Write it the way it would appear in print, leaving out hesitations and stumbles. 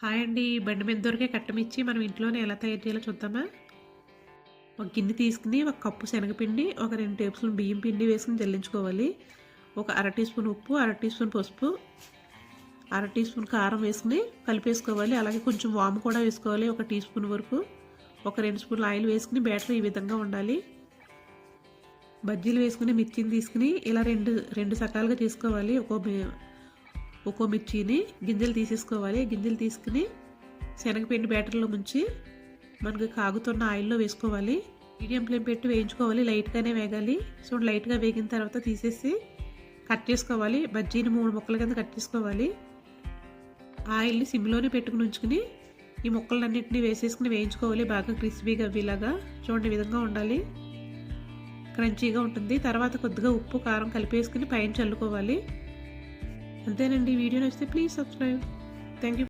Hi అండి. బండి మీద దొరికే కట్టమిర్చి మనం ఇంట్లోనే ఎలా తయారు చేయాలో చూద్దామా? ఒక గిన్నె తీసుకుని, ఒక కప్పు శనగపిండి, ఒక 2 టేబుల్ స్పూన్ బియ్యం పిండి వేసుకొని జల్లించుకోవాలి. ఒక అర టీ స్పూన్ ఉప్పు, అర టీ స్పూన్ పసుపు, అర టీ స్పూన్ కారం వేసుకుని కలిపేసుకోవాలి. అలాగే కొంచెం వాము కూడా వేసుకోవాలి, ఒక టీ స్పూన్ వరకు. ఒక 2 స్పూన్ల ఆయిల్ వేసుకుని బ్యాటర్ ఈ విధంగా ఉండాలి. బజ్జీలు వేసుకుని మిర్చిని తీసుకుని ఇలా రెండు సకాలుగా చేసుకోవాలి. ఒక్కో మిర్చిని గింజలు తీసేసుకోవాలి. గింజలు తీసుకుని శనగపిండి బ్యాటర్లో ముంచి మనకు కాగుతున్న ఆయిల్లో వేసుకోవాలి. మీడియం ఫ్లేమ్ పెట్టి వేయించుకోవాలి. లైట్గానే వేగాలి. సో లైట్గా వేగిన తర్వాత తీసేసి కట్ చేసుకోవాలి. బజ్జీని 3 ముక్కల కింద కట్ చేసుకోవాలి. ఆయిల్ని సిమ్లోనే పెట్టుకుని ఉంచుకుని ఈ ముక్కలన్నింటినీ వేసేసుకుని వేయించుకోవాలి. బాగా క్రిస్పీగా అవ్వేలాగా చూడండి, ఈ విధంగా ఉండాలి. క్రంచీగా ఉంటుంది. తర్వాత కొద్దిగా ఉప్పు కారం కలిపేసుకుని పైన చల్లుకోవాలి. అంతేనండి. వీడియో నచ్చితే ప్లీజ్ సబ్స్క్రైబ్. Thank you.